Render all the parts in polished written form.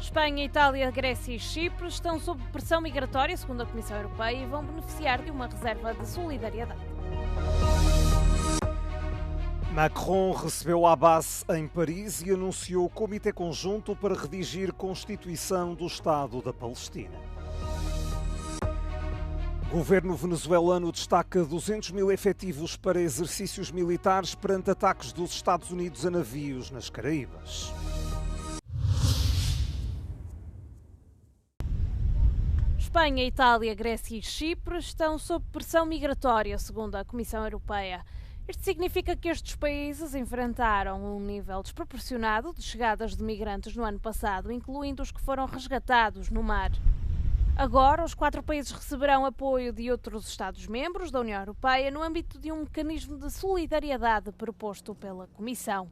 Espanha, Itália, Grécia e Chipre estão sob pressão migratória, segundo a Comissão Europeia, e vão beneficiar de uma reserva de solidariedade. Macron recebeu Abbas em Paris e anunciou o Comitê Conjunto para redigir Constituição do Estado da Palestina. O governo venezuelano destaca 200 mil efetivos para exercícios militares perante ataques dos Estados Unidos a navios nas Caraíbas. Espanha, Itália, Grécia e Chipre estão sob pressão migratória, segundo a Comissão Europeia. Isto significa que estes países enfrentaram um nível desproporcionado de chegadas de migrantes no ano passado, incluindo os que foram resgatados no mar. Agora, os 4 países receberão apoio de outros Estados-membros da União Europeia no âmbito de um mecanismo de solidariedade proposto pela Comissão.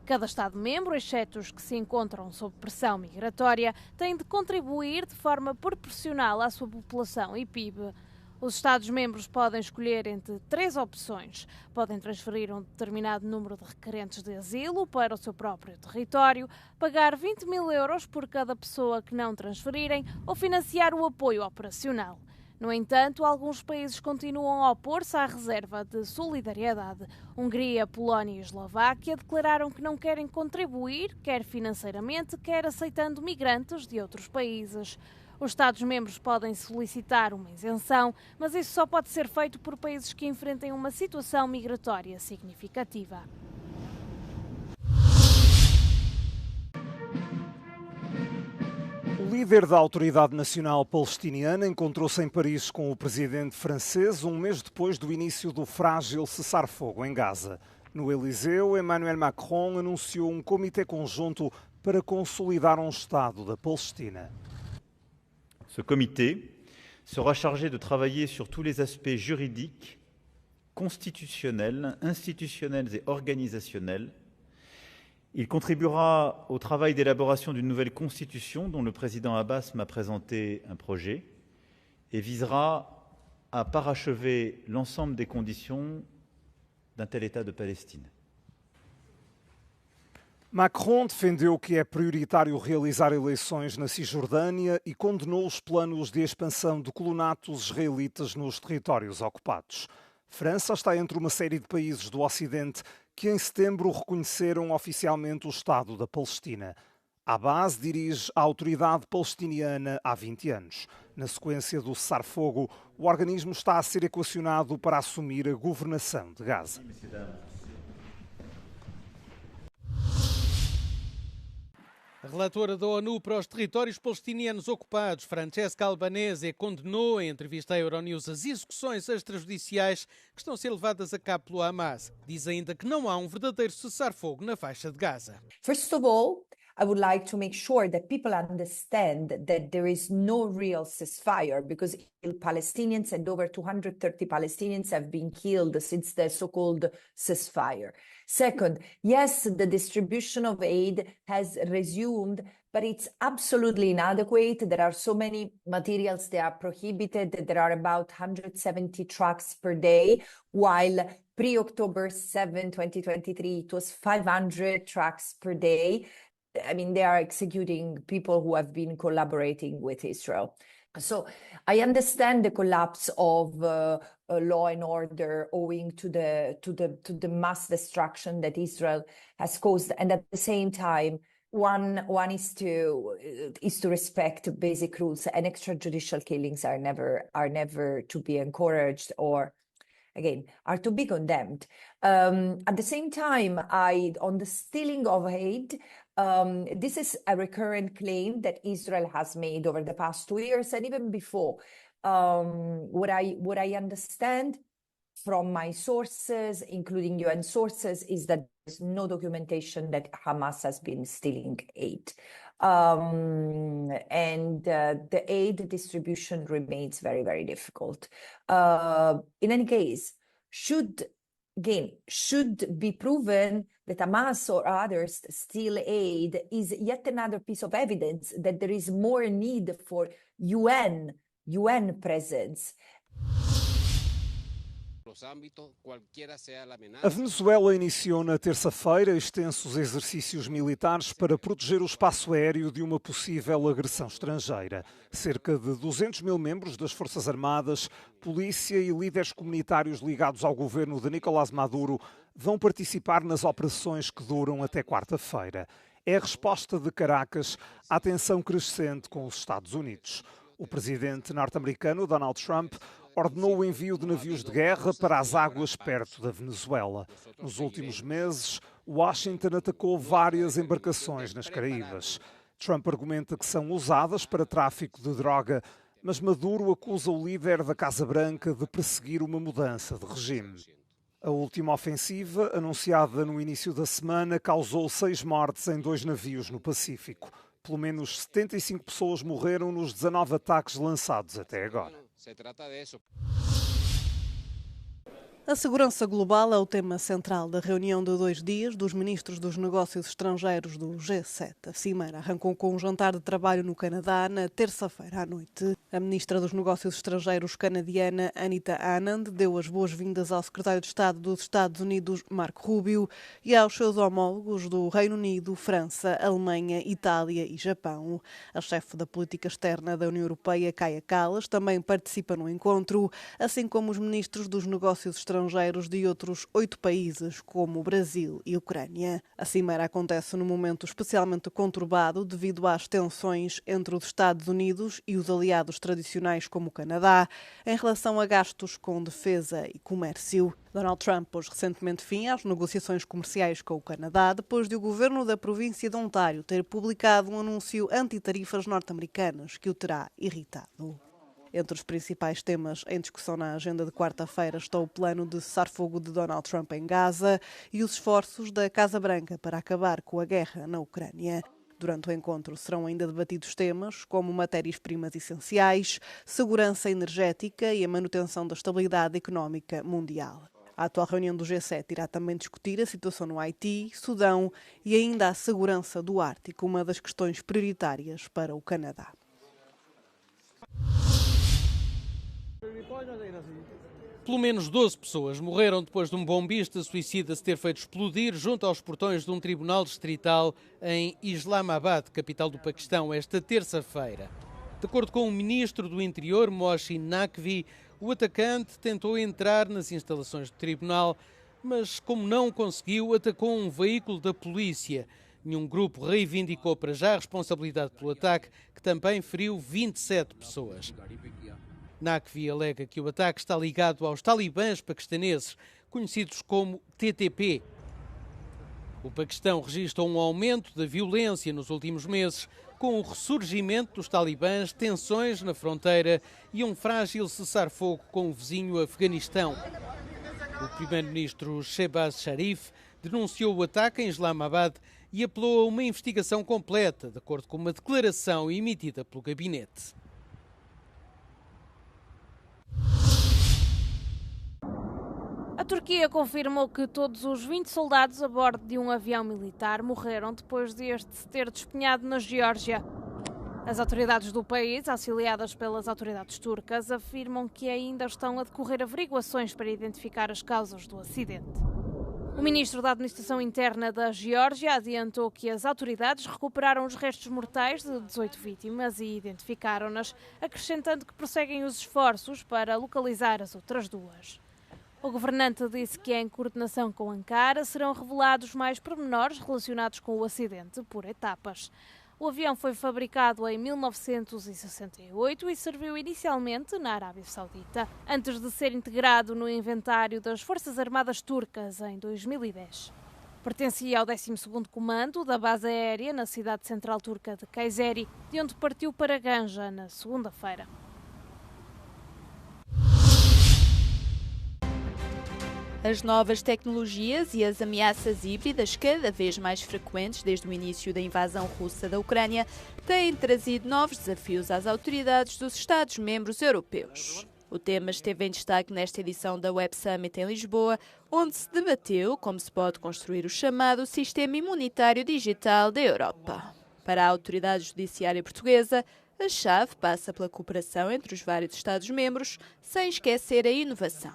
Cada Estado-membro, exceto os que se encontram sob pressão migratória, tem de contribuir de forma proporcional à sua população e PIB. Os Estados-membros podem escolher entre 3 opções. Podem transferir um determinado número de requerentes de asilo para o seu próprio território, pagar 20 mil euros por cada pessoa que não transferirem ou financiar o apoio operacional. No entanto, alguns países continuam a opor-se à reserva de solidariedade. Hungria, Polónia e Eslováquia declararam que não querem contribuir, quer financeiramente, quer aceitando migrantes de outros países. Os Estados-membros podem solicitar uma isenção, mas isso só pode ser feito por países que enfrentem uma situação migratória significativa. O líder da Autoridade Nacional Palestiniana encontrou-se em Paris com o presidente francês um mês depois do início do frágil cessar-fogo em Gaza. No Eliseu, Emmanuel Macron anunciou um comitê conjunto para consolidar um Estado da Palestina. Ce comité sera chargé de travailler sur tous les aspects juridiques, constitutionnels, institutionnels et organisationnels. Il contribuera au travail d'élaboration d'une nouvelle constitution dont le président Abbas m'a présenté un projet et visera à parachever l'ensemble des conditions d'un tel État de Palestine. Macron defendeu que é prioritário realizar eleições na Cisjordânia e condenou os planos de expansão de colonatos israelitas nos territórios ocupados. França está entre uma série de países do Ocidente que em setembro reconheceram oficialmente o Estado da Palestina. Abbas dirige a Autoridade Palestiniana há 20 anos. Na sequência do cessar-fogo, o organismo está a ser equacionado para assumir a governação de Gaza. A relatora da ONU para os territórios palestinianos ocupados, Francesca Albanese, condenou em entrevista à Euronews as execuções extrajudiciais que estão a ser levadas a cabo pelo Hamas. Diz ainda que não há um verdadeiro cessar-fogo na faixa de Gaza. First of all, I would like to make sure that people understand that there is no real ceasefire because Palestinians and over 230 Palestinians have been killed since the so-called ceasefire. Second, yes, the distribution of aid has resumed, but it's absolutely inadequate. There are so many materials that are prohibited. There are about 170 trucks per day, while pre-October 7, 2023, it was 500 trucks per day. I mean, they are executing people who have been collaborating with Israel. So I understand the collapse of law and order owing to the mass destruction that Israel has caused, and at the same time, one is to respect basic rules, and extrajudicial killings are never to be encouraged or, again, are to be condemned. At the same time, on the stealing of aid, this is a recurrent claim that Israel has made over the past 2 years and even before. What I understand from my sources, including UN sources, is that there's no documentation that Hamas has been stealing aid. And the aid distribution remains very, very difficult. In any case, should be proven that Hamas or others steal aid is yet another piece of evidence that there is more need for UN presence. A Venezuela iniciou na terça-feira extensos exercícios militares para proteger o espaço aéreo de uma possível agressão estrangeira. Cerca de 200 mil membros das Forças Armadas, polícia e líderes comunitários ligados ao governo de Nicolás Maduro vão participar nas operações que duram até quarta-feira. É a resposta de Caracas à tensão crescente com os Estados Unidos. O presidente norte-americano Donald Trump ordenou o envio de navios de guerra para as águas perto da Venezuela. Nos últimos meses, Washington atacou várias embarcações nas Caraíbas. Trump argumenta que são usadas para tráfico de droga, mas Maduro acusa o líder da Casa Branca de perseguir uma mudança de regime. A última ofensiva, anunciada no início da semana, causou 6 mortes em 2 navios no Pacífico. Pelo menos 75 pessoas morreram nos 19 ataques lançados até agora. A segurança global é o tema central da reunião de 2 dias dos ministros dos negócios estrangeiros do G7. A cimeira arrancou com um jantar de trabalho no Canadá na terça-feira à noite. A ministra dos negócios estrangeiros canadiana Anita Anand deu as boas-vindas ao secretário de Estado dos Estados Unidos, Marco Rubio, e aos seus homólogos do Reino Unido, França, Alemanha, Itália e Japão. A chefe da política externa da União Europeia, Kaja Kallas, também participa no encontro, assim como os ministros dos negócios estrangeiros de outros 8 países, como Brasil e Ucrânia. A cimeira acontece num momento especialmente conturbado devido às tensões entre os Estados Unidos e os aliados tradicionais como o Canadá em relação a gastos com defesa e comércio. Donald Trump pôs recentemente fim às negociações comerciais com o Canadá depois de o governo da província de Ontário ter publicado um anúncio anti-tarifas norte-americanas que o terá irritado. Entre os principais temas em discussão na agenda de quarta-feira estão o plano de cessar-fogo de Donald Trump em Gaza e os esforços da Casa Branca para acabar com a guerra na Ucrânia. Durante o encontro serão ainda debatidos temas como matérias-primas essenciais, segurança energética e a manutenção da estabilidade económica mundial. A atual reunião do G7 irá também discutir a situação no Haiti, Sudão e ainda a segurança do Ártico, uma das questões prioritárias para o Canadá. Pelo menos 12 pessoas morreram depois de um bombista suicida se ter feito explodir junto aos portões de um tribunal distrital em Islamabad, capital do Paquistão, esta terça-feira. De acordo com o ministro do Interior, Mohsin Naqvi, o atacante tentou entrar nas instalações do tribunal, mas como não conseguiu, atacou um veículo da polícia. Nenhum grupo reivindicou para já a responsabilidade pelo ataque, que também feriu 27 pessoas. Naqvi alega que o ataque está ligado aos talibãs paquistaneses, conhecidos como TTP. O Paquistão registra um aumento da violência nos últimos meses, com o ressurgimento dos talibãs, tensões na fronteira e um frágil cessar-fogo com o vizinho Afeganistão. O primeiro-ministro Shehbaz Sharif denunciou o ataque em Islamabad e apelou a uma investigação completa, de acordo com uma declaração emitida pelo gabinete. A Turquia confirmou que todos os 20 soldados a bordo de um avião militar morreram depois de este se ter despenhado na Geórgia. As autoridades do país, auxiliadas pelas autoridades turcas, afirmam que ainda estão a decorrer averiguações para identificar as causas do acidente. O ministro da Administração Interna da Geórgia adiantou que as autoridades recuperaram os restos mortais de 18 vítimas e identificaram-nas, acrescentando que prosseguem os esforços para localizar as outras 2. O governante disse que em coordenação com Ankara serão revelados mais pormenores relacionados com o acidente por etapas. O avião foi fabricado em 1968 e serviu inicialmente na Arábia Saudita, antes de ser integrado no inventário das Forças Armadas Turcas em 2010. Pertencia ao 12º Comando da base aérea na cidade central turca de Kayseri, de onde partiu para Ganja na segunda-feira. As novas tecnologias e as ameaças híbridas, cada vez mais frequentes desde o início da invasão russa da Ucrânia, têm trazido novos desafios às autoridades dos Estados-membros europeus. O tema esteve em destaque nesta edição da Web Summit em Lisboa, onde se debateu como se pode construir o chamado Sistema Imunitário Digital da Europa. Para a autoridade judiciária portuguesa, A chave passa pela cooperação entre os vários Estados-membros, sem esquecer a inovação.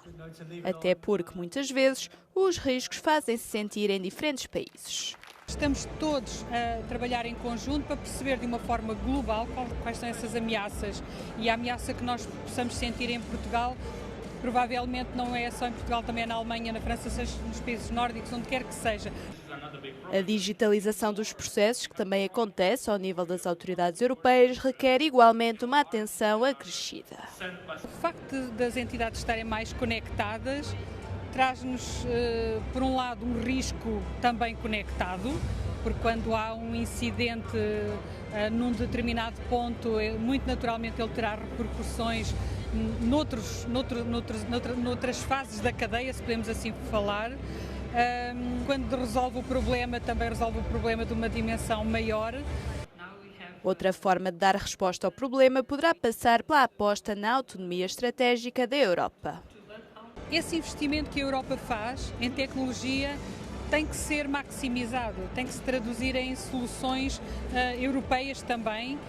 Até porque, muitas vezes, os riscos fazem-se sentir em diferentes países. Estamos todos a trabalhar em conjunto para perceber de uma forma global quais são essas ameaças. E a ameaça que nós possamos sentir em Portugal, provavelmente não é só em Portugal, também é na Alemanha, na França, seja nos países nórdicos, onde quer que seja. A digitalização dos processos, que também acontece ao nível das autoridades europeias, requer igualmente uma atenção acrescida. O facto das entidades estarem mais conectadas traz-nos, por um lado, um risco também conectado, porque quando há um incidente num determinado ponto, muito naturalmente ele terá repercussões noutras fases da cadeia, se podemos assim falar. Quando resolve o problema, também resolve o problema de uma dimensão maior. Outra forma de dar resposta ao problema poderá passar pela aposta na autonomia estratégica da Europa. Esse investimento que a Europa faz em tecnologia tem que ser maximizado, tem que se traduzir em soluções europeias também.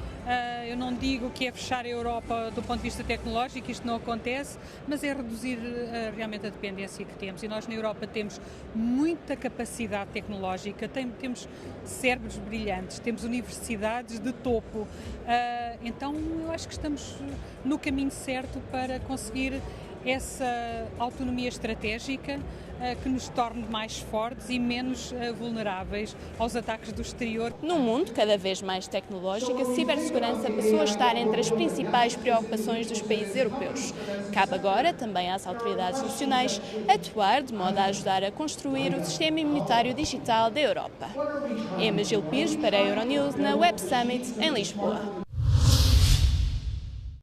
Eu não digo que é fechar a Europa do ponto de vista tecnológico, isto não acontece, mas é reduzir realmente a dependência que temos. E nós na Europa temos muita capacidade tecnológica, temos cérebros brilhantes, temos universidades de topo. Então eu acho que estamos no caminho certo para conseguir essa autonomia estratégica que nos torne mais fortes e menos vulneráveis aos ataques do exterior. Num mundo cada vez mais tecnológico, a cibersegurança passou a estar entre as principais preocupações dos países europeus. Cabe agora também às autoridades nacionais atuar de modo a ajudar a construir o sistema imunitário digital da Europa. Emma Gil Pires para a Euronews na Web Summit em Lisboa.